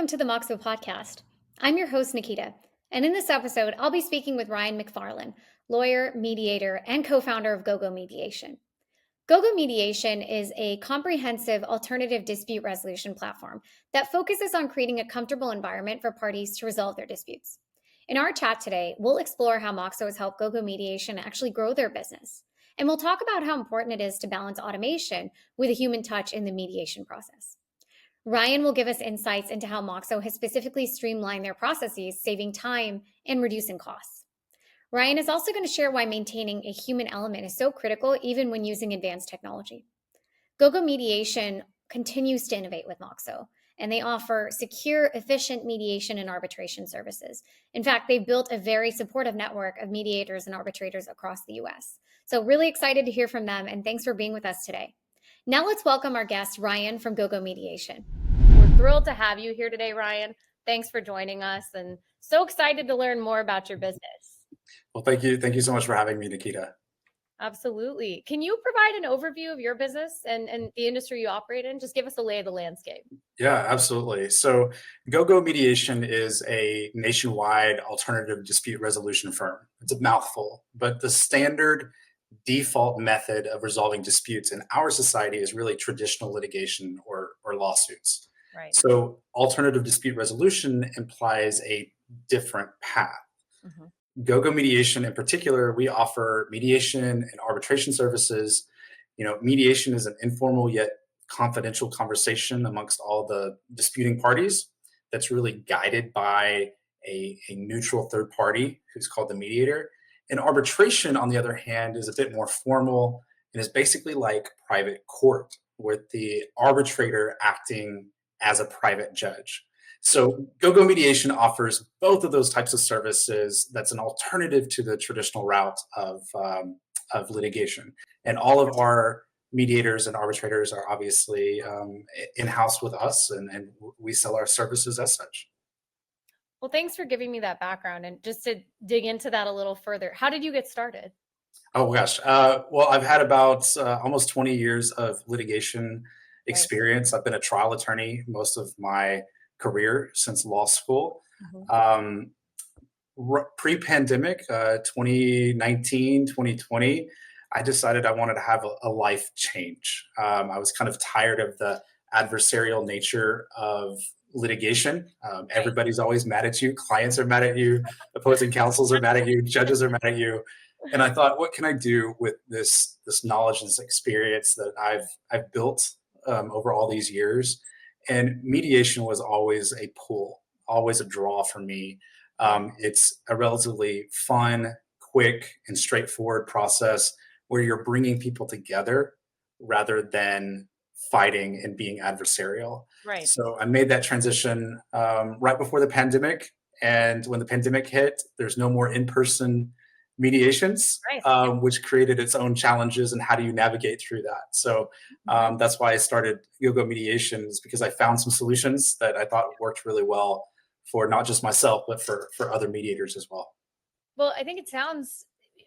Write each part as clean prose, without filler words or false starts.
welcome to the Moxo podcast. I'm your host, Nikhita, and in this episode, I'll be speaking with Ryan McFarlin, lawyer, mediator, and co-founder of Gogo Mediation. Gogo Mediation is a comprehensive alternative dispute resolution platform that focuses on creating a comfortable environment for parties to resolve their disputes. In our chat today, we'll explore how Moxo has helped Gogo Mediation actually grow their business, and we'll talk about how important it is to balance automation with a human touch in the mediation process. Ryan will give us insights into how Moxo has specifically streamlined their processes, saving time and reducing costs. Ryan is also going to share why maintaining a human element is so critical even when using advanced technology. Gogo Mediation continues to innovate with Moxo, and they offer secure, efficient mediation and arbitration services. In fact, they've built a very supportive network of mediators and arbitrators across the US. So really excited to hear from them, and thanks for being with us today. Now let's welcome our guest, Ryan from Gogo Mediation. We're thrilled to have you here today, Ryan. Thanks for joining us, and so excited to learn more about your business. Well, thank you. Thank you so much for having me, Nikita. Absolutely. Can you provide an overview of your business and the industry you operate in? Just give us a lay of the landscape. Yeah, absolutely. So Gogo Mediation is a nationwide alternative dispute resolution firm. It's a mouthful, but the standard default method of resolving disputes in our society is really traditional litigation or lawsuits. Right. So alternative dispute resolution implies a different path. Mm-hmm. Gogo Mediation in particular, we offer mediation and arbitration services. Mediation is an informal yet confidential conversation amongst all the disputing parties that's really guided by a neutral third party who's called the mediator. And arbitration, on the other hand, is a bit more formal and is basically like private court, with the arbitrator acting as a private judge. So Gogo Mediation offers both of those types of services. That's an alternative to the traditional route of litigation. And all of our mediators and arbitrators are obviously in-house with us, and we sell our services as such. Well, thanks for giving me that background. And just to dig into that a little further, how did you get started? Oh, gosh. Well, I've had about almost 20 years of litigation experience. Nice. I've been a trial attorney most of my career since law school. Mm-hmm. Pre-pandemic, 2019, 2020, I decided I wanted to have a life change. I was kind of tired of the adversarial nature of litigation. Everybody's always mad at you. Clients are mad at you. Opposing counsels are mad at you. Judges are mad at you. And I thought, what can I do with this knowledge and this experience that I've built over all these years? And mediation was always a pull, always a draw for me. It's a relatively fun, quick, and straightforward process where you're bringing people together rather than fighting and being adversarial. Right. So I made that transition right before the pandemic. And when the pandemic hit, there's no more in-person mediations, right. Which created its own challenges. And how do you navigate through that? So that's why I started Gogo Mediations, because I found some solutions that I thought worked really well for not just myself, but for other mediators as well. Well, I think it sounds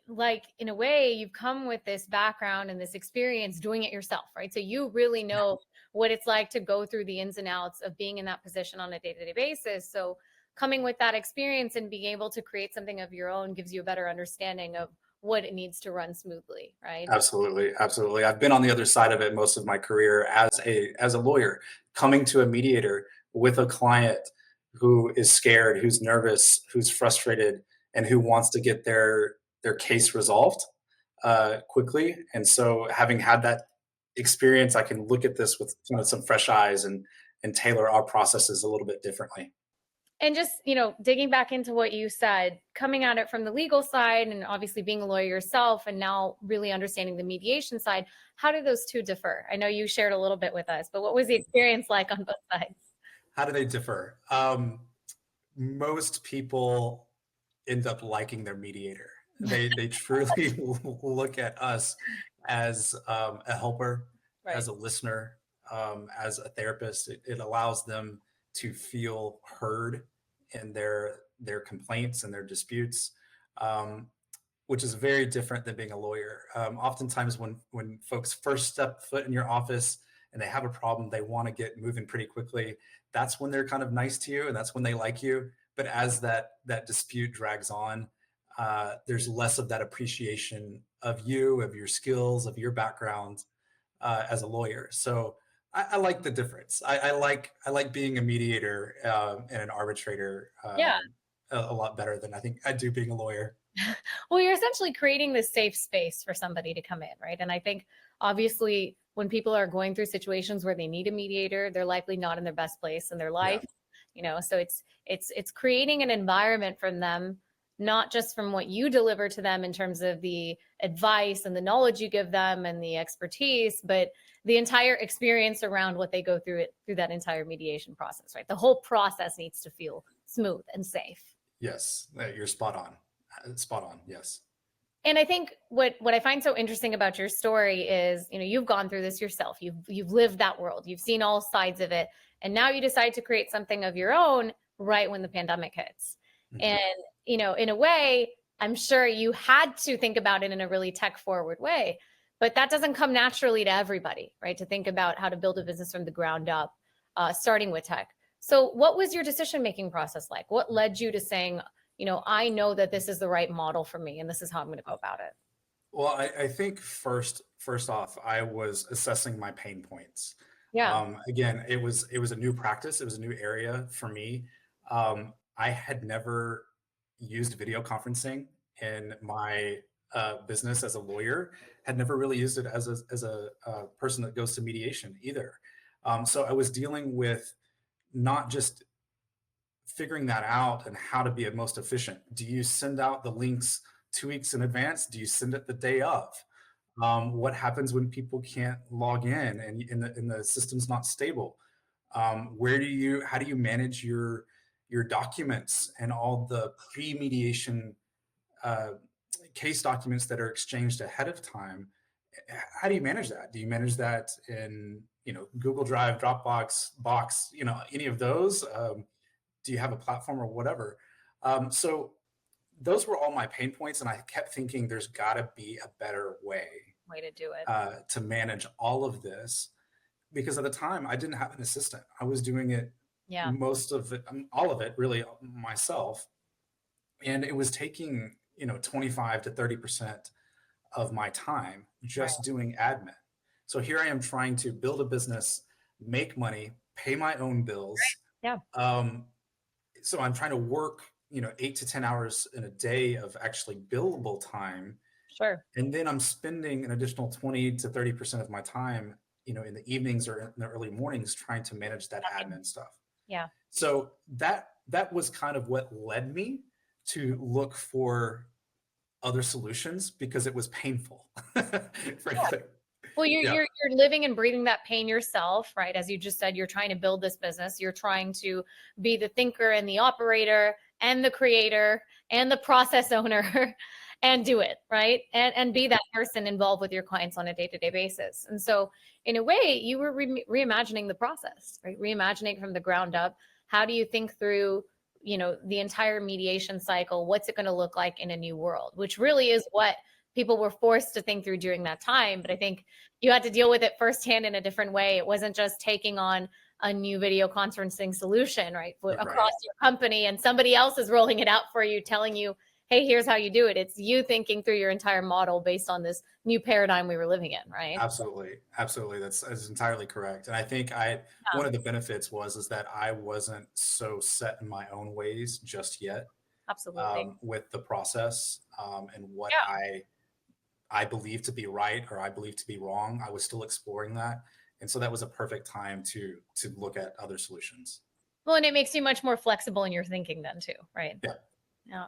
like, in a way, you've come with this background and this experience doing it yourself, right? So you really know what it's like to go through the ins and outs of being in that position on a day-to-day basis. So coming with that experience and being able to create something of your own gives you a better understanding of what it needs to run smoothly, right? Absolutely. Absolutely. I've been on the other side of it most of my career as a lawyer, coming to a mediator with a client who is scared, who's nervous, who's frustrated, and who wants to get their case resolved quickly. And so having had that experience, I can look at this with some fresh eyes and tailor our processes a little bit differently. And just, digging back into what you said, coming at it from the legal side and obviously being a lawyer yourself and now really understanding the mediation side, how do those two differ? I know you shared a little bit with us, but what was the experience like on both sides? How do they differ? Most people end up liking their mediator. They truly look at us as a helper, right, as a listener, as a therapist. It allows them to feel heard in their complaints and their disputes, which is very different than being a lawyer. Oftentimes when folks first step foot in your office and they have a problem, they want to get moving pretty quickly. that's when they're kind of nice to you and that's when they like you. But as that dispute drags on, there's less of that appreciation of you, of your skills, of your background as a lawyer. So I like the difference. I like being a mediator and an arbitrator Yeah. a lot better than I think I do being a lawyer. Well, you're essentially creating this safe space for somebody to come in, right? And I think obviously when people are going through situations where they need a mediator, they're likely not in their best place in their life. So it's creating an environment from them, not just from what you deliver to them in terms of the advice and the knowledge you give them and the expertise, but the entire experience around what they go through that entire mediation process, right? The whole process needs to feel smooth and safe. Yes, you're spot on. Spot on. Yes. And I think what I find so interesting about your story is, you've gone through this yourself. You've lived that world. You've seen all sides of it. And now you decide to create something of your own right when the pandemic hits. Mm-hmm. And, in a way, I'm sure you had to think about it in a really tech forward way, but that doesn't come naturally to everybody, right? To think about how to build a business from the ground up, starting with tech. So what was your decision-making process like? What led you to saying, I know that this is the right model for me and this is how I'm going to go about it? Well, I think first off, I was assessing my pain points. Yeah. Again, it was a new practice. It was a new area for me. I had never used video conferencing in my business as a lawyer, had never really used it as a person that goes to mediation either. So I was dealing with not just figuring that out and how to be most efficient. Do you send out the links 2 weeks in advance? Do you send it the day of? What happens when people can't log in and the system's not stable? How do you manage your documents and all the pre-mediation case documents that are exchanged ahead of time? How do you manage that? Do you manage that in Google Drive, Dropbox, Box, any of those? Do you have a platform or whatever? So those were all my pain points. And I kept thinking there's got to be a better way to do it, to manage all of this. Because at the time I didn't have an assistant. I was doing it, most of it, all of it really myself. And it was taking, 25 to 30% of my time just doing admin. So here I am trying to build a business, make money, pay my own bills. Yeah. So I'm trying to work, 8 to 10 hours in a day of actually billable time. Sure. And then I'm spending an additional 20 to 30% of my time, in the evenings or in the early mornings trying to manage that admin stuff. Yeah. So that was kind of what led me to look for other solutions because it was painful. Frankly. Well, you're living and breathing that pain yourself, right? As you just said, you're trying to build this business. You're trying to be the thinker and the operator and the creator and the process owner and do it, right? And be that person involved with your clients on a day-to-day basis. And so in a way, you were reimagining the process, right? Reimagining from the ground up. How do you think through, the entire mediation cycle? What's it going to look like in a new world? Which really is what people were forced to think through during that time. But I think you had to deal with it firsthand in a different way. It wasn't just taking on a new video conferencing solution, right? Across your company and somebody else is rolling it out for you, telling you, hey, here's how you do it. It's you thinking through your entire model based on this new paradigm we were living in, right? Absolutely. That's entirely correct. And I think one of the benefits is that I wasn't so set in my own ways just yet. Absolutely. With the process and what I believe to be right or I believe to be wrong. I was still exploring that. And so that was a perfect time to look at other solutions. Well, and it makes you much more flexible in your thinking then too, right? Yeah.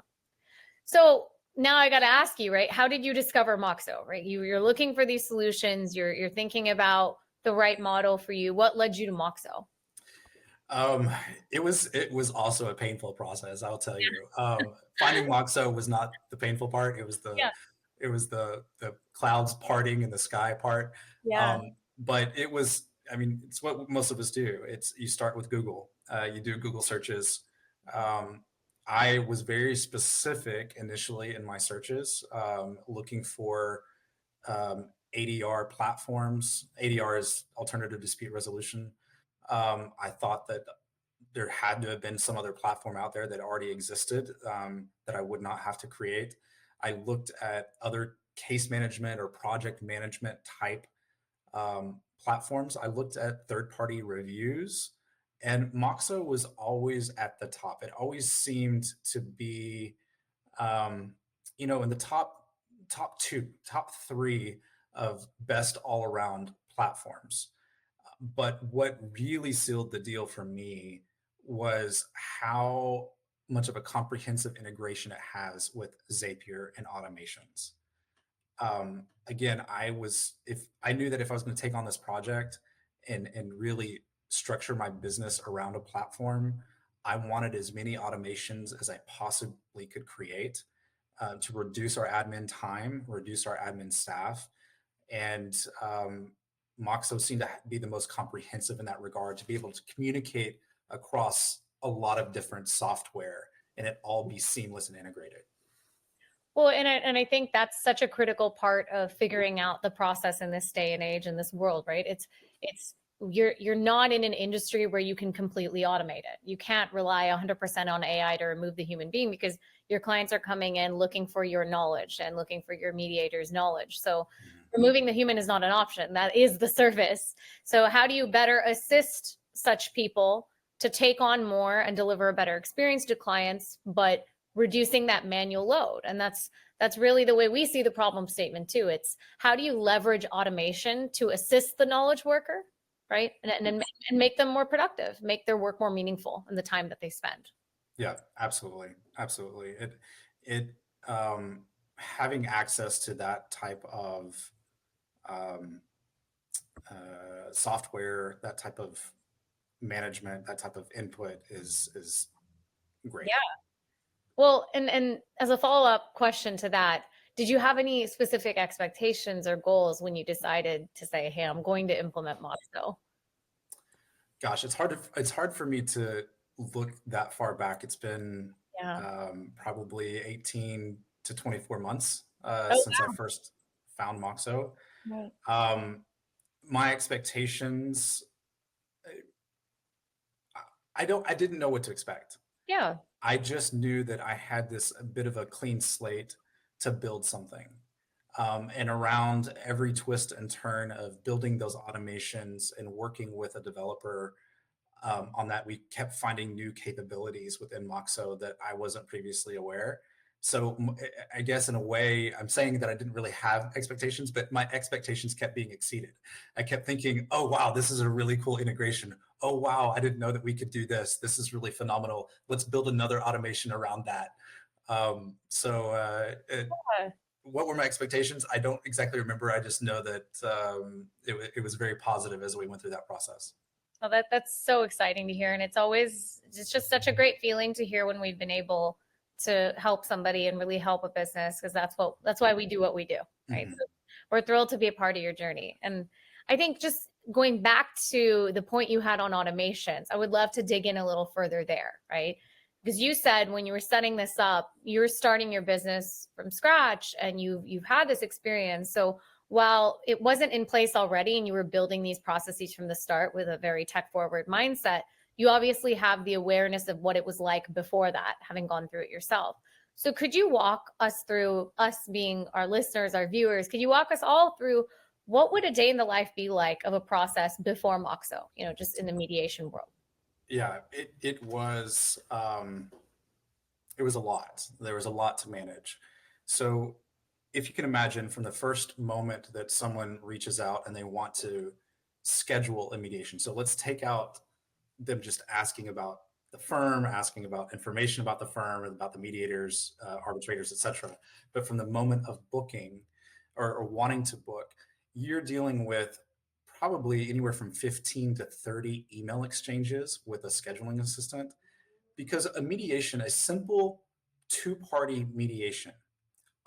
So now I got to ask you, right? How did you discover Moxo, right? You're looking for these solutions. You're thinking about the right model for you. What led you to Moxo? It was also a painful process. I'll tell you. Finding Moxo was not the painful part. It was the clouds parting in the sky part. Yeah. But it's what most of us do. You start with Google. You do Google searches. I was very specific initially in my searches, looking for ADR platforms. ADR is alternative dispute resolution. I thought that there had to have been some other platform out there that already existed that I would not have to create. I looked at other case management or project management type platforms. I looked at third-party reviews, and Moxo was always at the top. It always seemed to be, in the top two, top three of best all-around platforms. But what really sealed the deal for me was how much of a comprehensive integration it has with Zapier and automations. Again, if I knew that if I was going to take on this project and really structure my business around a platform, I wanted as many automations as I possibly could create to reduce our admin time, reduce our admin staff. And Moxo seemed to be the most comprehensive in that regard, to be able to communicate across a lot of different software and it all be seamless and integrated. Well, and I think that's such a critical part of figuring out the process in this day and age, in this world, right? It's you're not in an industry where you can completely automate it. You can't rely 100% on AI to remove the human being, because your clients are coming in looking for your knowledge and looking for your mediator's knowledge. So removing the human is not an option. That is the service. So how do you better assist such people to take on more and deliver a better experience to clients, but reducing that manual load? And that's really the way we see the problem statement too. It's how do you leverage automation to assist the knowledge worker, right? And make them more productive, make their work more meaningful in the time that they spend. Yeah, absolutely. Absolutely. It having access to that type of software, that type of management, that type of input is great. Yeah. Well, and as a follow-up question to that, did you have any specific expectations or goals when you decided to say, hey, I'm going to implement Moxo? Gosh, it's hard for me to look that far back. It's been probably 18 to 24 months since I first found Moxo. Right. My expectations, I didn't know what to expect. Yeah. I just knew that I had this a bit of a clean slate to build something. And around every twist and turn of building those automations and working with a developer on that, we kept finding new capabilities within Moxo that I wasn't previously aware. So I guess in a way, I'm saying that I didn't really have expectations, but my expectations kept being exceeded. I kept thinking, oh, wow, this is a really cool integration. Oh, wow, I didn't know that we could do this. This is really phenomenal. Let's build another automation around that. What were my expectations? I don't exactly remember. I just know that it was very positive as we went through that process. Well, that's so exciting to hear. And it's just such a great feeling to hear when we've been able to help somebody and really help a business, because that's why we do what we do, right? Mm-hmm. So we're thrilled to be a part of your journey. And I think just going back to the point you had on automations, I would love to dig in a little further there, right? Because you said when you were setting this up, you're starting your business from scratch and you've had this experience. So while it wasn't in place already and you were building these processes from the start with a very tech forward mindset, you obviously have the awareness of what it was like before that, having gone through it yourself. So could you walk us through, us being our listeners, our viewers, could you walk us all through what would a day in the life be like of a process before Moxo, just in the mediation world? Yeah, it was a lot. There was a lot to manage. So if you can imagine, from the first moment that someone reaches out and they want to schedule a mediation. So let's take out them just asking about the firm, asking about information about the firm, about the mediators, arbitrators, etc. But from the moment of booking or wanting to book, you're dealing with probably anywhere from 15 to 30 email exchanges with a scheduling assistant, because a simple two-party mediation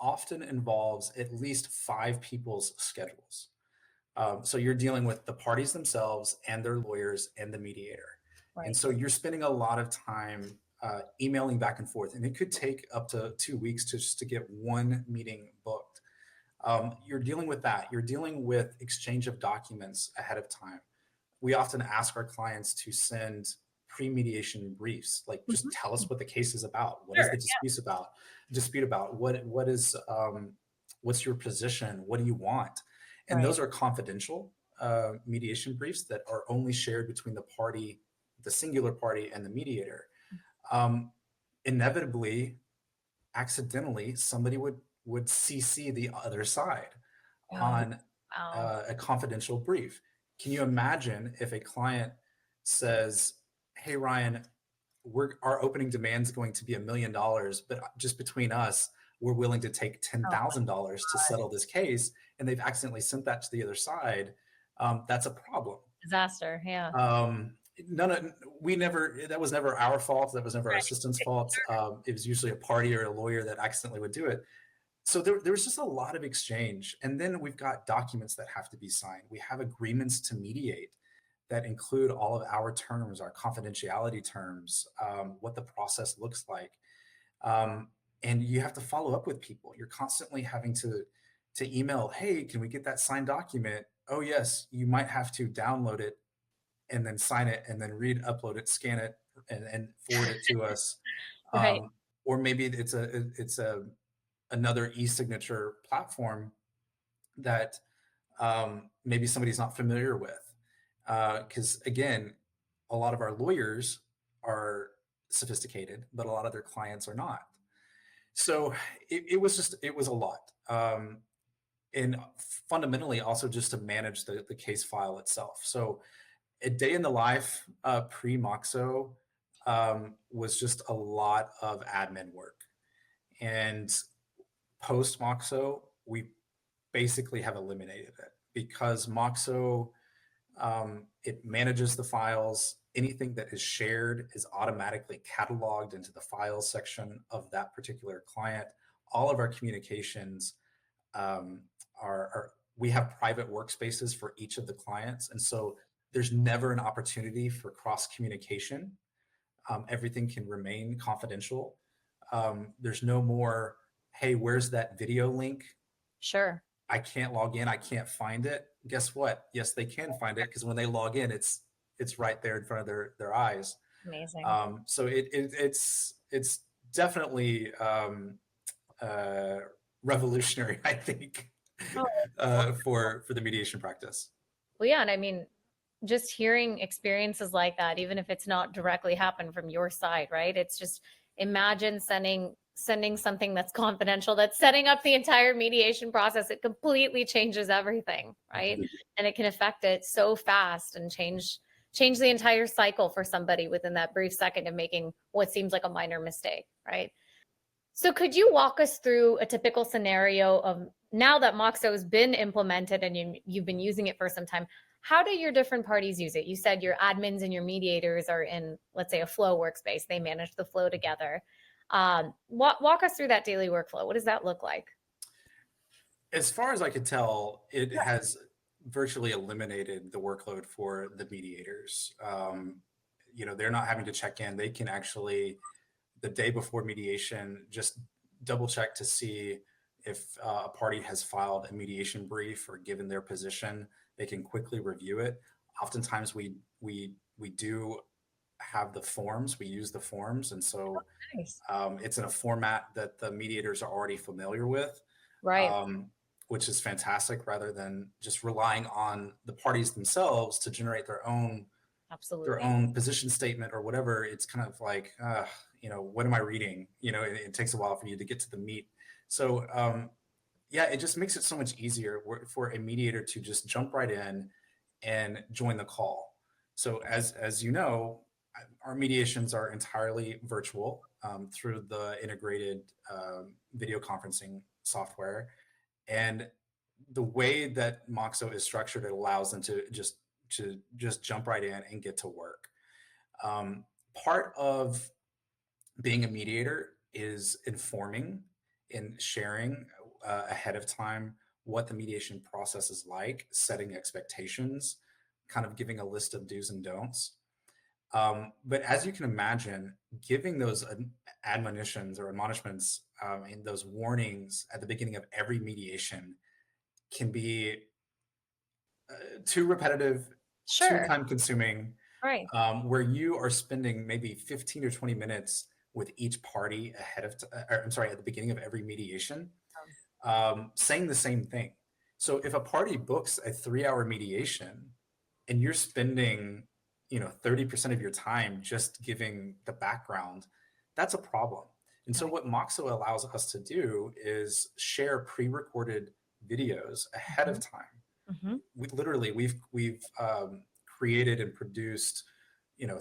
often involves at least 5 people's schedules. So you're dealing with the parties themselves and their lawyers and the mediator. Right. And so you're spending a lot of time emailing back and forth, and it could take up to 2 weeks just to get one meeting booked. You're dealing with that. You're dealing with exchange of documents ahead of time. We often ask our clients to send pre-mediation briefs. Like, just tell us what the case is about. What is Sure. the dispute about? What is what's your position? What do you want? And Right. those are confidential mediation briefs that are only shared between the singular party, and the mediator. Inevitably, accidentally, somebody would CC the other side Oh, on wow. a confidential brief. Can you imagine if a client says, "Hey, Ryan, our opening demand is going to be $1 million, but just between us, we're willing to take $10,000 to settle this case," and they've accidentally sent that to the other side. That's a problem. Disaster. Yeah. That was never our fault. That was never our assistant's fault. It was usually a party or a lawyer that accidentally would do it. So there was just a lot of exchange. And then we've got documents that have to be signed. We have agreements to mediate that include all of our terms, our confidentiality terms, what the process looks like. And you have to follow up with people. You're constantly having to email, "Hey, can we get that signed document?" "Oh, yes." You might have to download it and then sign it and then upload it, scan it, and forward it to us. Right. Or maybe it's another e-signature platform that maybe somebody's not familiar with. Because again, a lot of our lawyers are sophisticated, but a lot of their clients are not. So it was a lot. And fundamentally also just to manage the case file itself. So a day in the life pre-Moxo was just a lot of admin work. And post-Moxo, we basically have eliminated it because Moxo, it manages the files. Anything that is shared is automatically cataloged into the files section of that particular client. All of our communications we have private workspaces for each of the clients. And so there's never an opportunity for cross communication. Everything can remain confidential. There's no more, "Hey, where's that video link? Sure. I can't log in. I can't find it." Guess what? Yes, they can find it because when they log in, it's right there in front of their eyes. Amazing. So it's definitely revolutionary, I think, for the mediation practice. Well, yeah. And I mean, just hearing experiences like that, even if it's not directly happened from your side, right? It's just imagine sending something that's confidential, that's setting up the entire mediation process. It completely changes everything, right? And it can affect it so fast and change the entire cycle for somebody within that brief second of making what seems like a minor mistake, right? So could you walk us through a typical scenario of now that Moxo has been implemented and you've been using it for some time, how do your different parties use it? You said your admins and your mediators are in, let's say, a flow workspace. They manage the flow together. Walk us through that daily workflow. What does that look like? As far as I could tell, it has virtually eliminated the workload for the mediators. They're not having to check in. They can actually, the day before mediation, just double check to see if a party has filed a mediation brief or given their position. They can quickly review it. Oftentimes we do have the forms. We use the forms, and so Nice. it's in a format that the mediators are already familiar with, Right. which is fantastic, rather than just relying on the parties themselves to generate their own position statement or whatever. It's kind of like, what am I reading? It takes a while for you to get to the meat. So it just makes it so much easier for a mediator to just jump right in and join the call. So as you know, our mediations are entirely virtual through the integrated video conferencing software. And the way that Moxo is structured, it allows them to just jump right in and get to work. Part of being a mediator is informing and sharing ahead of time what the mediation process is like, setting expectations, kind of giving a list of do's and don'ts. But as you can imagine, giving those admonitions or admonishments and those warnings at the beginning of every mediation can be too repetitive, too time consuming. Right. where you are spending maybe 15 or 20 minutes with each party ahead of, at the beginning of every mediation, saying the same thing. So if a party books a 3-hour mediation and you're spending, 30% of your time just giving the background, that's a problem. And so what Moxo allows us to do is share pre-recorded videos ahead of time. We've created and produced,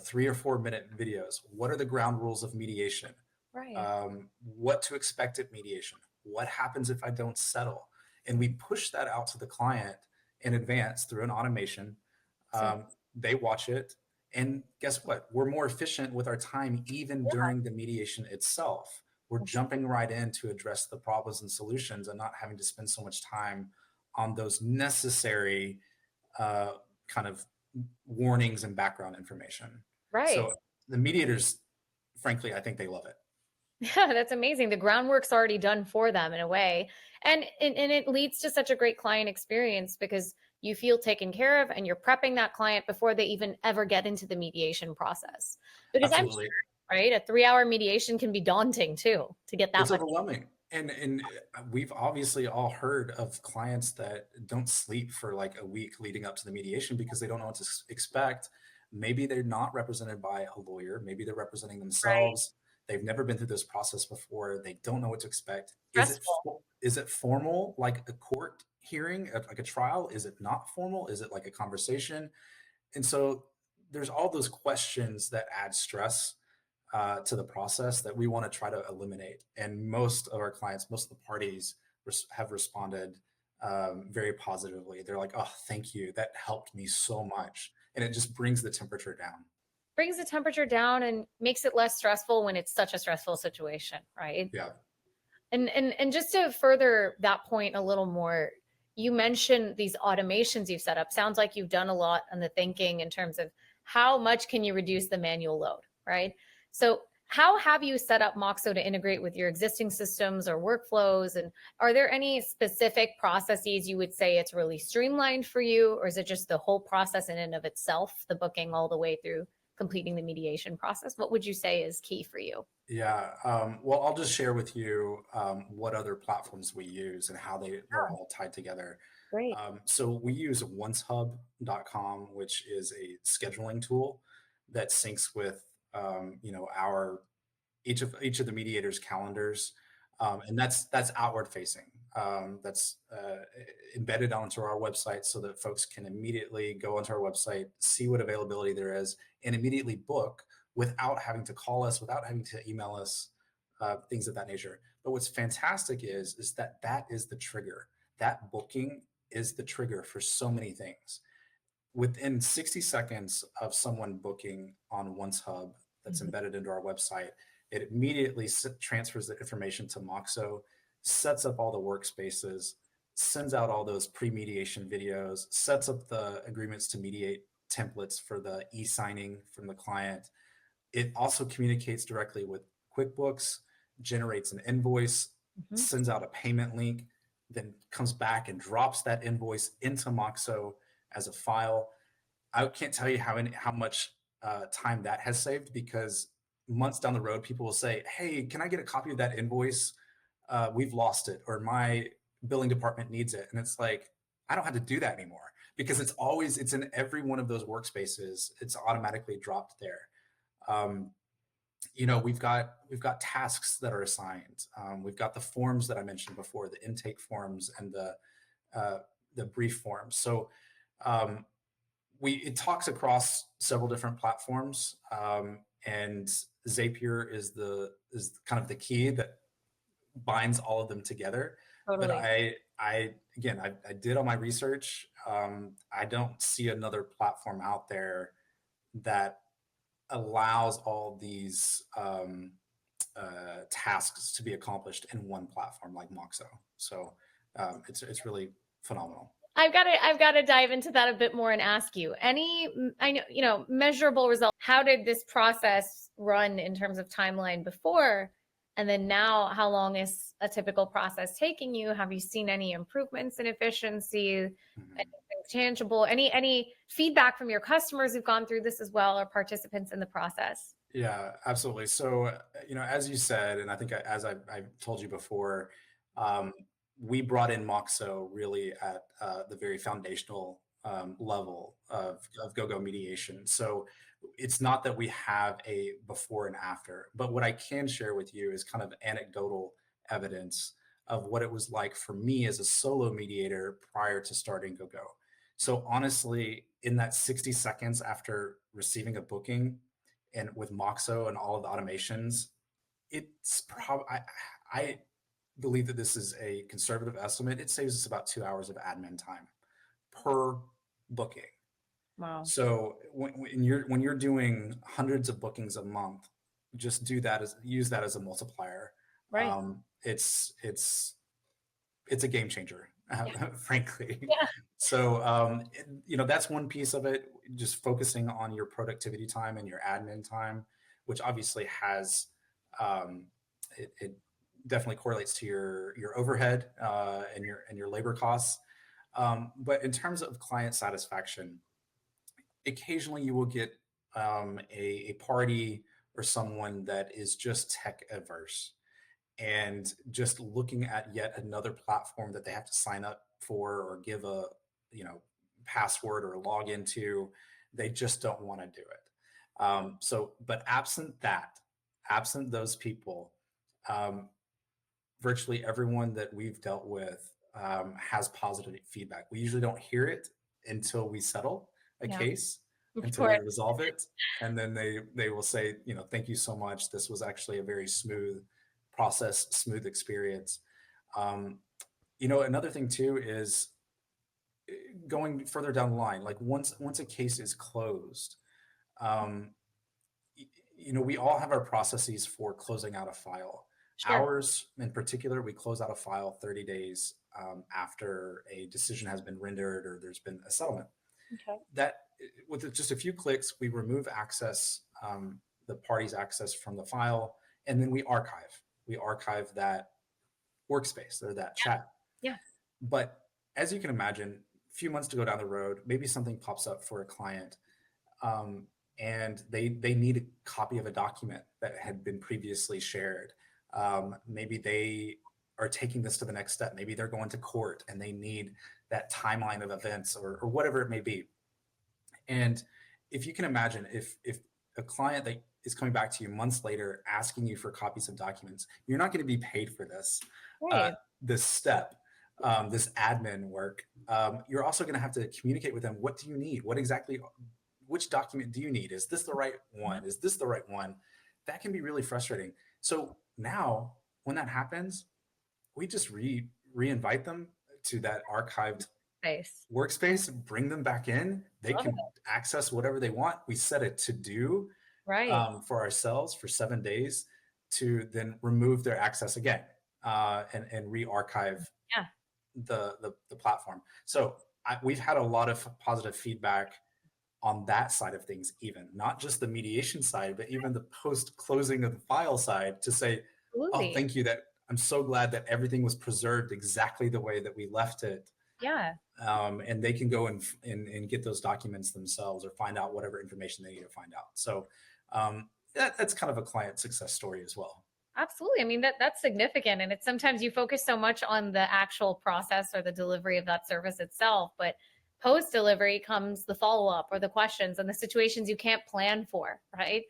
3 or 4 minute videos. What are the ground rules of mediation? Right. What to expect at mediation? What happens if I don't settle? And we push that out to the client in advance through an automation. They watch it, and guess what? We're more efficient with our time even during the mediation itself. We're jumping right in to address the problems and solutions and not having to spend so much time on those necessary kind of warnings and background information. Right. So the mediators, frankly, I think they love it. Yeah, that's amazing. The groundwork's already done for them in a way. And it leads to such a great client experience because you feel taken care of and you're prepping that client before they even ever get into the mediation process. Because Absolutely. I'm sure, right, a 3-hour mediation can be daunting too, to get that It's much. overwhelming. And we've obviously all heard of clients that don't sleep for like a week leading up to the mediation because they don't know what to expect. Maybe they're not represented by a lawyer. Maybe they're representing themselves. They've never been through this process before. They don't know what to expect. Is it formal, like a court hearing, like a trial? Is it not formal? Is it like a conversation? And so there's all those questions that add stress to the process that we want to try to eliminate. And most of our clients, most of the parties have responded very positively. They're like, oh, thank you. That helped me so much. And it just brings the temperature down. Brings the temperature down and makes it less stressful when it's such a stressful situation, right? Yeah. And just to further that point a little more, you mentioned these automations you've set up. Sounds like you've done a lot on the thinking in terms of how much can you reduce the manual load, right? So how have you set up Moxo to integrate with your existing systems or workflows? And are there any specific processes you would say it's really streamlined for you? Or is it just the whole process in and of itself, the booking all the way through completing the mediation process? What would you say is key for you? Yeah. Well, I'll just share with you what other platforms we use and how they're all tied together. Great. So we use oncehub.com, which is a scheduling tool that syncs with each of the mediators' calendars, and that's outward facing. That's embedded onto our website so that folks can immediately go onto our website, see what availability there is, and immediately book without having to call us, without having to email us, things of that nature. But what's fantastic is that is the trigger. That booking is the trigger for so many things. Within 60 seconds of someone booking on OneHub that's embedded into our website, it immediately transfers the information to Moxo, sets up all the workspaces, sends out all those pre-mediation videos, sets up the agreements to mediate templates for the e-signing from the client. It also communicates directly with QuickBooks, generates an invoice, sends out a payment link, then comes back and drops that invoice into Moxo as a file. I can't tell you how much time that has saved, because months down the road, people will say, hey, can I get a copy of that invoice? We've lost it, or my billing department needs it. And it's like, I don't have to do that anymore, because it's in every one of those workspaces. It's automatically dropped there. We've got tasks that are assigned. We've got the forms that I mentioned before, the intake forms and the brief forms. So it talks across several different platforms, and Zapier is kind of the key that binds all of them together. Totally. But I did all my research. I don't see another platform out there that allows all these tasks to be accomplished in one platform like Moxo. So it's really phenomenal. I've got to dive into that a bit more and ask you, measurable results. How did this process run in terms of timeline before? And then now, how long is a typical process taking you? Have you seen any improvements in efficiency? Anything tangible? Any feedback from your customers who've gone through this as well, or participants in the process? Yeah, absolutely. So, as you said, and I think as I told you before, we brought in Moxo really at the very foundational level of Gogo Mediation. So it's not that we have a before and after, but what I can share with you is kind of anecdotal evidence of what it was like for me as a solo mediator prior to starting Gogo. So honestly, in that 60 seconds after receiving a booking, and with Moxo and all of the automations, it's probably, I believe that this is a conservative estimate. It saves us about 2 hours of admin time per booking. Wow. So when you're doing hundreds of bookings a month, just use that as a multiplier. Right. It's a game changer, frankly. Yeah. So, that's one piece of it, just focusing on your productivity time and your admin time, which obviously has, it definitely correlates to your overhead and your labor costs. But in terms of client satisfaction, occasionally you will get a party or someone that is just tech averse and just looking at yet another platform that they have to sign up for or give a password or log into, they just don't want to do it. But absent those people, virtually everyone that we've dealt with has positive feedback. We usually don't hear it until we settle a case, until we resolve it, and then they will say, thank you so much. This was actually a very smooth process, smooth experience. Another thing too is going further down the line. Like once a case is closed, we all have our processes for closing out a file. Sure. Ours in particular, we close out a file 30 days after a decision has been rendered or there's been a settlement. Okay. That with just a few clicks, we remove access, the party's access from the file, and then we archive that workspace or that chat. Yeah. But as you can imagine, a few months to go down the road, maybe something pops up for a client, and they need a copy of a document that had been previously shared. Maybe they are taking this to the next step. Maybe they're going to court and they need that timeline of events or whatever it may be. And if you can imagine, if a client that is coming back to you months later asking you for copies of documents, you're not going to be paid for this, this step, this admin work. You're also going to have to communicate with them. What do you need? Which document do you need? Is this the right one? Is this the right one? That can be really frustrating. So now when that happens, we just re-invite them to that archived workspace, bring them back in. They can access whatever they want. We set a to-do for ourselves for 7 days to then remove their access again and re-archive the platform. So we've had a lot of positive feedback on that side of things, even not just the mediation side, but even the post-closing of the file side to say, oh, thank you. I'm so glad that everything was preserved exactly the way that we left it. Yeah. And they can go and get those documents themselves or find out whatever information they need to find out. So that's kind of a client success story as well. Absolutely. I mean, that's significant. And it's sometimes you focus so much on the actual process or the delivery of that service itself, but post-delivery comes the follow-up or the questions and the situations you can't plan for, right?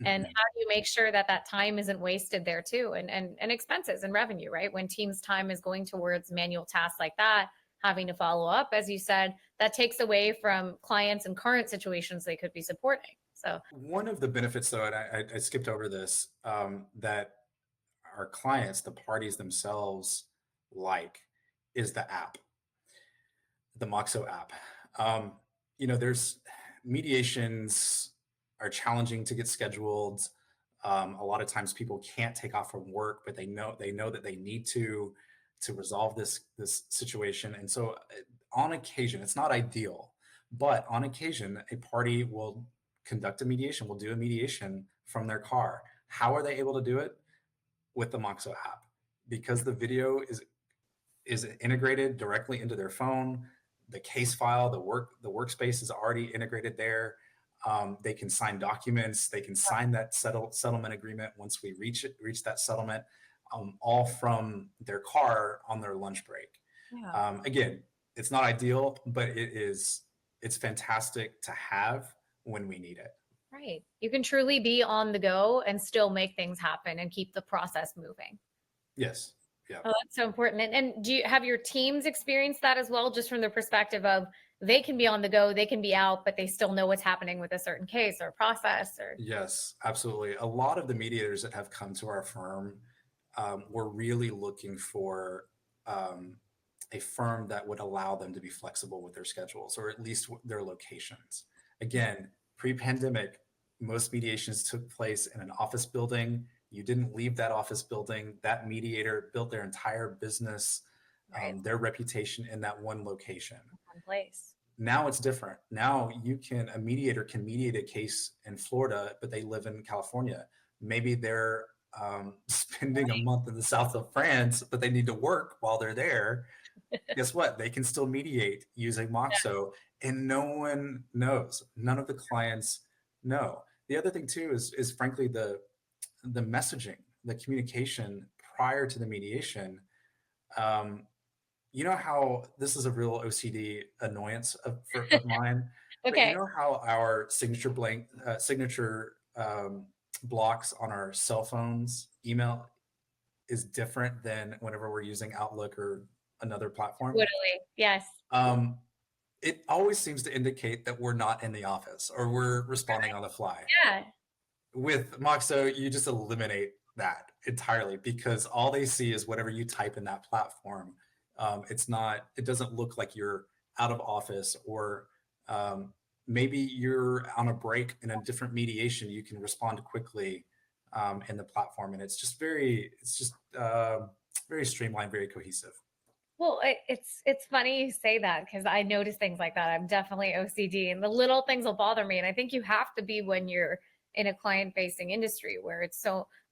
And how do you make sure that time isn't wasted there too? And expenses and revenue, right? When teams' time is going towards manual tasks like that, having to follow up, as you said, that takes away from clients and current situations they could be supporting. So one of the benefits though, and I skipped over this, that our clients, the parties themselves is the app, the Moxo app. There's mediations are challenging to get scheduled. A lot of times people can't take off from work, but they know that they need to resolve this situation. And so on occasion, it's not ideal, but on occasion, a party will conduct a mediation, will do a mediation from their car. How are they able to do it? With the Moxo app, because the video is integrated directly into their phone. the case file, the workspace is already integrated there. They can sign documents. They can sign that settlement agreement once we reach that settlement, all from their car on their lunch break. Yeah. Again, it's not ideal, but it's fantastic to have when we need it. Right. You can truly be on the go and still make things happen and keep the process moving. Yes. Yeah. Oh, that's so important. And do you have your teams experience that as well, just from the perspective of they can be on the go, they can be out, but they still know what's happening with a certain case or process? Or Yes, absolutely. A lot of the mediators that have come to our firm were really looking for a firm that would allow them to be flexible with their schedules, or at least their locations. Again, pre-pandemic, most mediations took place in an office building. You didn't leave that office building. That mediator built their entire business, right, their reputation in that one location. one place. Now it's different. Now a mediator can mediate a case in Florida, but they live in California. Maybe they're spending a month in the south of France, but they need to work while they're there. Guess what? They can still mediate using Moxo, and no one knows. None of the clients know. The other thing too is frankly the messaging, the communication prior to the mediation. You know how this is a real OCD annoyance of mine, but you Okay. know how our signature blocks on our cell phones email is different than whenever we're using Outlook or another platform. Totally. Yes. It always seems to indicate that we're not in the office or we're responding on the fly. Yeah. With Moxo, you just eliminate that entirely because all they see is whatever you type in that platform. It doesn't look like you're out of office, or maybe you're on a break in a different mediation. You can respond quickly in the platform, and it's just very streamlined, very cohesive. Well, it's funny you say that because I notice things like that. I'm definitely OCD, and the little things will bother me. And I think you have to be when you're in a client-facing industry where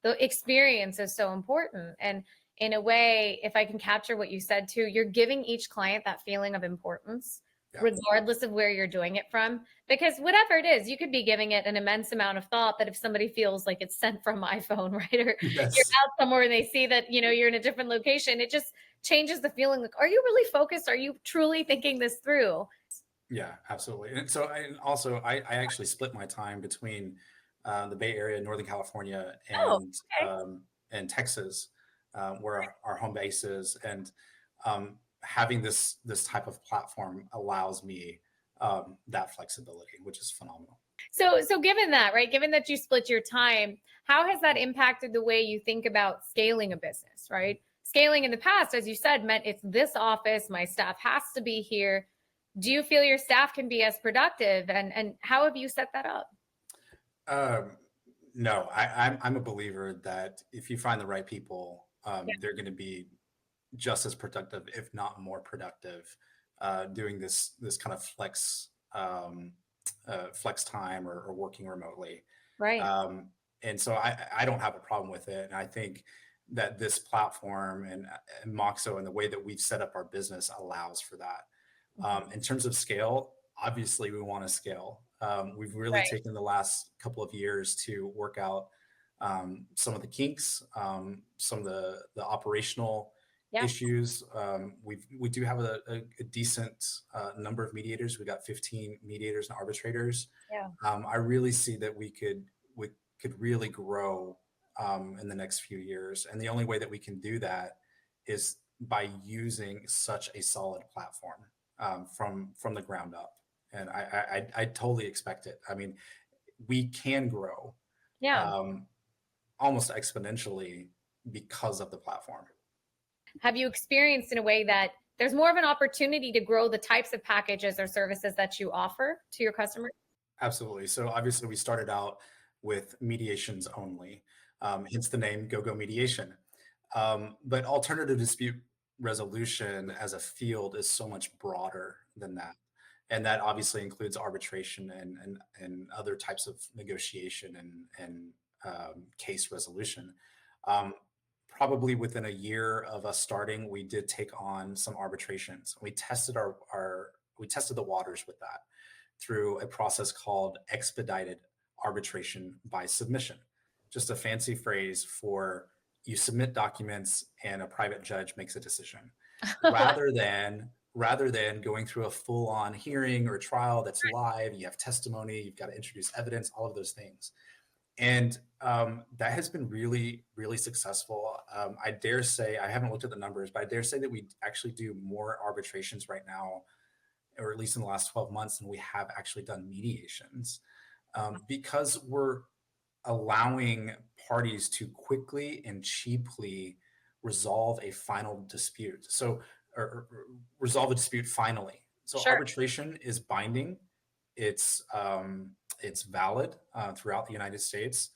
the experience is so important. And in a way, if I can capture what you said too, you're giving each client that feeling of importance, regardless of where you're doing it from. Because whatever it is, you could be giving it an immense amount of thought, but if somebody feels like it's sent from my phone, right, or you're out somewhere and they see that you're in a different location, it just changes the feeling. Like, are you really focused? Are you truly thinking this through? Yeah, absolutely. And so, I actually split my time between the Bay Area, Northern California, and Texas, where our home base is, and having this type of platform allows me that flexibility, which is phenomenal. So given that, right, given that you split your time, how has that impacted the way you think about scaling a business, right? Scaling in the past, as you said, meant it's this office, my staff has to be here. Do you feel your staff can be as productive, and how have you set that up? No, I'm a believer that if you find the right people, they're going to be just as productive, if not more productive, doing this kind of flex time or working remotely. Right. And so I don't have a problem with it. And I think that this platform and Moxo and the way that we've set up our business allows for that. In terms of scale, obviously we want to scale. We've really taken the last couple of years to work out some of the kinks, some of the operational issues. We do have a decent number of mediators. We got 15 mediators and arbitrators. I really see that we could really grow in the next few years, and the only way that we can do that is by using such a solid platform from the ground up. And I totally expect it. I mean, we can grow almost exponentially because of the platform. Have you experienced in a way that there's more of an opportunity to grow the types of packages or services that you offer to your customers? Absolutely. So obviously we started out with mediations only, hence the name Gogo Mediation. But alternative dispute resolution as a field is so much broader than that. And that obviously includes arbitration and other types of negotiation and case resolution. Probably within a year of us starting, we did take on some arbitrations. We tested our tested the waters with that through a process called expedited arbitration by submission. Just a fancy phrase for you submit documents and a private judge makes a decision, rather than going through a full-on hearing or trial that's live. You have testimony, you've got to introduce evidence, all of those things. And that has been really, really successful. I dare say, I haven't looked at the numbers, but I dare say that we actually do more arbitrations right now, or at least in the last 12 months, than we have actually done mediations, because we're allowing parties to quickly and cheaply resolve a final dispute. So, or resolve a dispute finally. So Sure. arbitration is binding. It's valid throughout the United States.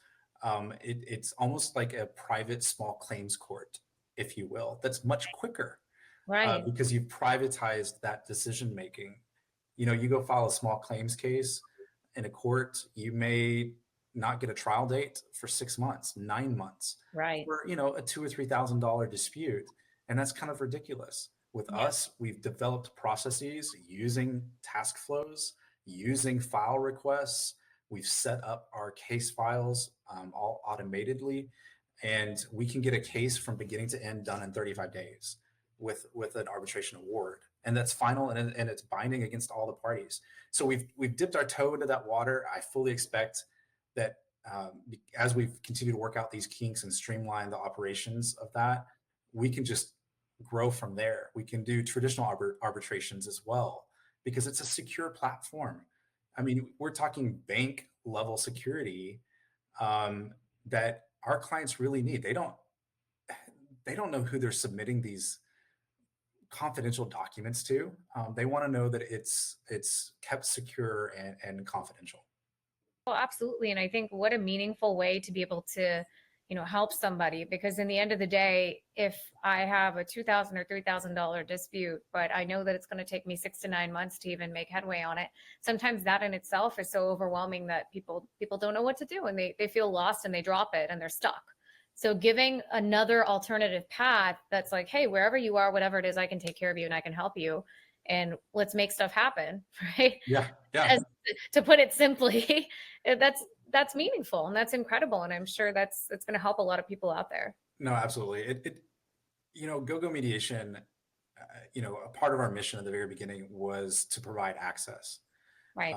It's almost like a private small claims court, if you will. That's much quicker, Right. because you've privatized that decision making. You go file a small claims case in a court, you may not get a trial date for 6 months, 9 months, Right. for a $2,000 or $3,000 dispute, and that's kind of ridiculous. With us, we've developed processes using task flows, using file requests. We've set up our case files all automatedly, and we can get a case from beginning to end done in 35 days with an arbitration award, and that's final, and it's binding against all the parties. So we've dipped our toe into that water. I fully expect that as we've continued to work out these kinks and streamline the operations of that, we can just grow from there. We can do traditional arbitrations as well, because it's a secure platform. I mean, we're talking bank level security that our clients really need. They don't know who they're submitting these confidential documents to. They want to know that it's kept secure and confidential. Well, absolutely. And I think what a meaningful way to be able to, help somebody, because in the end of the day, if I have a $2,000 or $3,000 dispute, but I know that it's going to take me 6 to 9 months to even make headway on it, sometimes that in itself is so overwhelming that people don't know what to do, and they feel lost and they drop it and they're stuck. So giving another alternative path that's like, hey, wherever you are, whatever it is, I can take care of you and I can help you, and let's make stuff happen, right? Yeah. To put it simply, that's meaningful and that's incredible, and I'm sure it's going to help a lot of people out there. No, absolutely. Gogo Mediation, a part of our mission at the very beginning was to provide access. Right.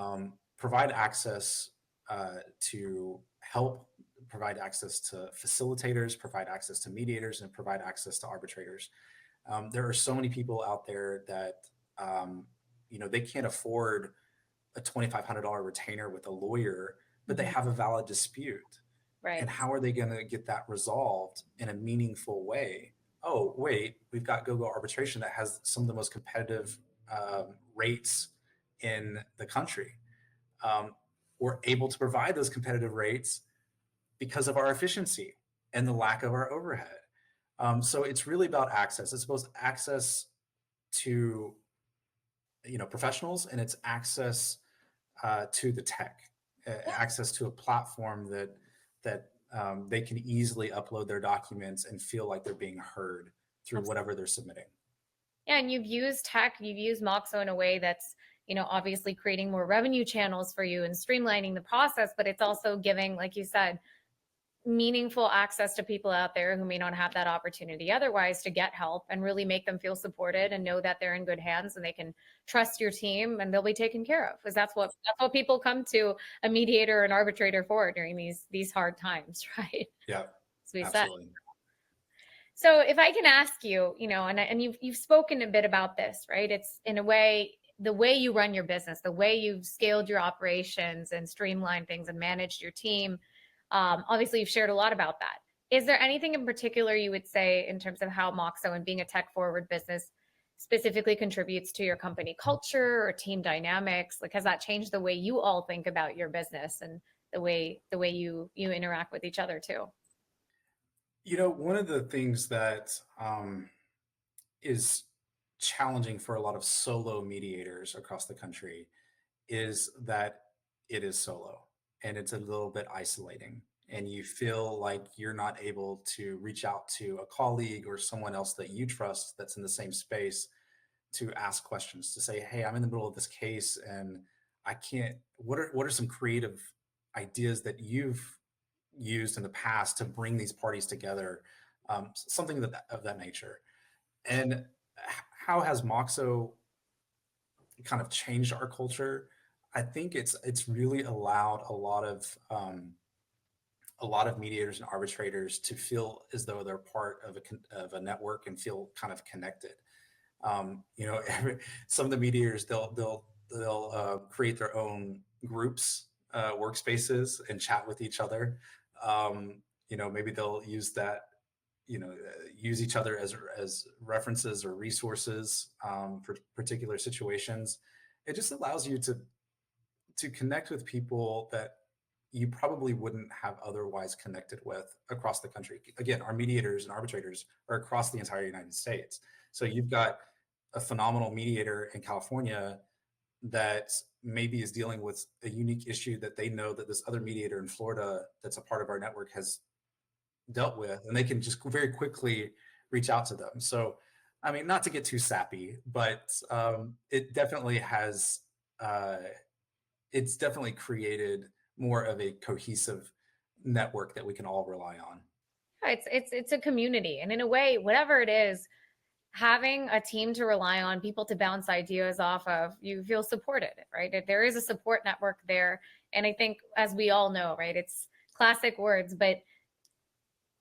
Provide access to help, provide access to facilitators, provide access to mediators, and provide access to arbitrators. There are so many people out there that, they can't afford a $2,500 retainer with a lawyer, but they have a valid dispute. Right. And how are they going to get that resolved in a meaningful way? Oh, wait, we've got Gogo Arbitration that has some of the most competitive rates in the country. We're able to provide those competitive rates because of our efficiency and the lack of our overhead. So it's really about access. It's both access to professionals, and it's access to the tech, access to a platform that they can easily upload their documents and feel like they're being heard through whatever they're submitting. Yeah, and you've used tech, you've used Moxo in a way that's, obviously creating more revenue channels for you and streamlining the process, but it's also giving, like you said, meaningful access to people out there who may not have that opportunity otherwise to get help, and really make them feel supported and know that they're in good hands and they can trust your team and they'll be taken care of, because that's what people come to a mediator or an arbitrator for during these hard times, right? Yeah, absolutely. So if I can ask you, and you've spoken a bit about this, right? It's in a way, the way you run your business, the way you've scaled your operations and streamlined things and managed your team. Obviously, you've shared a lot about that. Is there anything in particular you would say in terms of how Moxo and being a tech-forward business specifically contributes to your company culture or team dynamics? Like, has that changed the way you all think about your business and the way you interact with each other too? One of the things that is challenging for a lot of solo mediators across the country is that it is solo and it's a little bit isolating, and you feel like you're not able to reach out to a colleague or someone else that you trust that's in the same space to ask questions, to say, hey, I'm in the middle of this case and I can't, what are some creative ideas that you've used in the past to bring these parties together, something of that nature. And how has Moxo kind of changed our culture? I think it's really allowed a lot of mediators and arbitrators to feel as though they're part of a network and feel kind of connected. Some of the mediators, they'll create their own groups, workspaces, and chat with each other. Maybe they'll use that, use each other as references or resources for particular situations. It just allows you to connect with people that you probably wouldn't have otherwise connected with across the country. Again, our mediators and arbitrators are across the entire United States. So you've got a phenomenal mediator in California that maybe is dealing with a unique issue that they know that this other mediator in Florida that's a part of our network has dealt with, and they can just very quickly reach out to them. So, I mean, not to get too sappy, but it definitely has, it's definitely created more of a cohesive network that we can all rely on. It's a community, and in a way, whatever it is, having a team to rely on, people to bounce ideas off of, you feel supported, right? There is a support network there. And I think, as we all know, right, it's classic words, but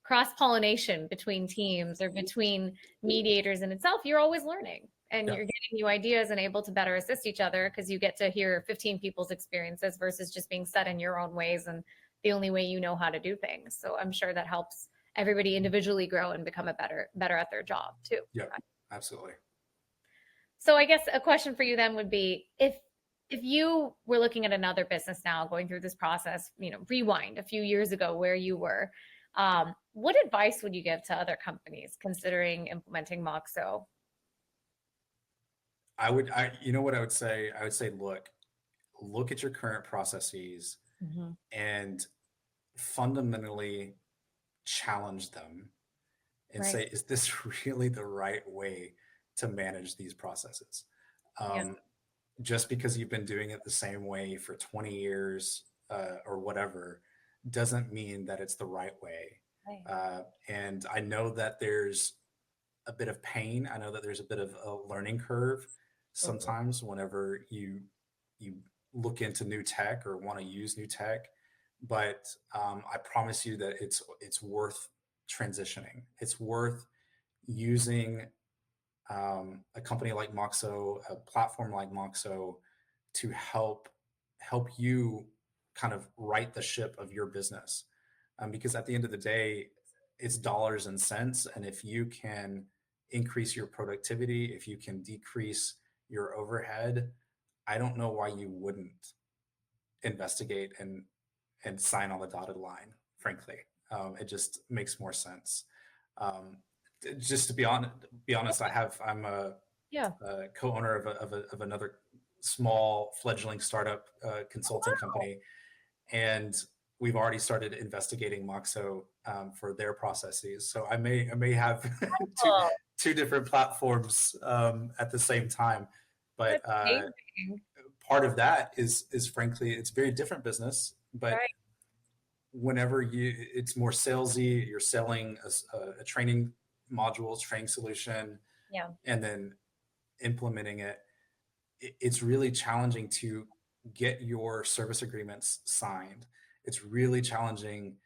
cross-pollination between teams or between mediators in itself, you're always learning and you're getting new ideas and able to better assist each other because you get to hear 15 people's experiences versus just being set in your own ways and the only way you know how to do things. So I'm sure that helps everybody individually grow and become a better at their job too. Yeah, absolutely. So I guess a question for you then would be, if you were looking at another business now going through this process, rewind a few years ago where you were, what advice would you give to other companies considering implementing Moxo? You know what I would say? I would say, look at your current processes and fundamentally challenge them and say, is this really the right way to manage these processes? Just because you've been doing it the same way for 20 years or whatever doesn't mean that it's the right way. And I know that there's a bit of pain. I know that there's a bit of a learning curve sometimes whenever you look into new tech or want to use new tech. But I promise you that it's worth transitioning. It's worth using a company like Moxo, a platform like Moxo, to help you kind of right the ship of your business. Because at the end of the day, it's dollars and cents. And if you can increase your productivity, if you can decrease your overhead, I don't know why you wouldn't investigate and sign on the dotted line, frankly. It just makes more sense. Just to be honest, I'm a co-owner of another small fledgling startup consulting company, and we've already started investigating Moxo for their processes. So I may have two different platforms at the same time, but part of that is frankly, it's a very different business, but whenever it's more salesy, you're selling a training modules, training solution, and then implementing it, it's really challenging to get your service agreements signed. It's really challenging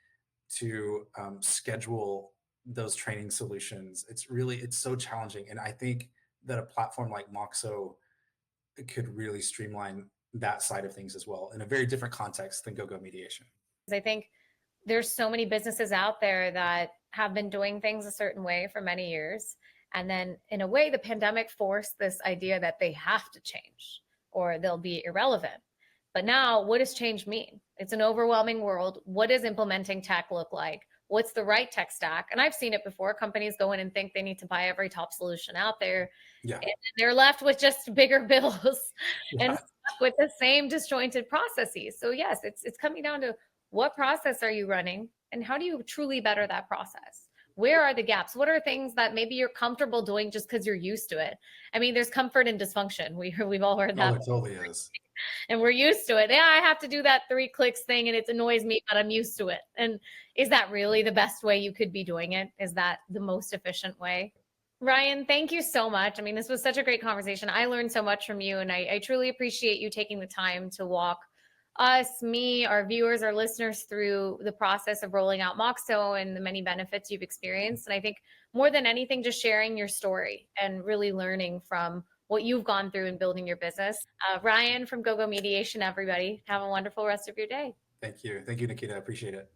to schedule those training solutions. It's so challenging. And I think that a platform like Moxo could really streamline that side of things as well in a very different context than Gogo Mediation. I think there's so many businesses out there that have been doing things a certain way for many years. And then in a way, the pandemic forced this idea that they have to change or they'll be irrelevant. But now, what does change mean? It's an overwhelming world. What does implementing tech look like? What's the right tech stack? And I've seen it before. Companies go in and think they need to buy every top solution out there. And they're left with just bigger bills and stuck with the same disjointed processes. So yes, it's coming down to what process are you running and how do you truly better that process? where are the gaps? What are things that maybe you're comfortable doing just because you're used to it? I mean, there's comfort in dysfunction. We've all heard that. Oh, it totally is. And we're used to it. Yeah, I have to do that 3 clicks thing and it annoys me, but I'm used to it. And is that really the best way you could be doing it? Is that the most efficient way? Ryan, thank you so much. I mean, this was such a great conversation. I learned so much from you, and I truly appreciate you taking the time to walk us, me, our viewers, our listeners through the process of rolling out Moxo and the many benefits you've experienced. And I think more than anything, just sharing your story and really learning from what you've gone through in building your business. Ryan from Gogo Mediation, everybody, have a wonderful rest of your day. Thank you. Thank you, Nikhita. I appreciate it.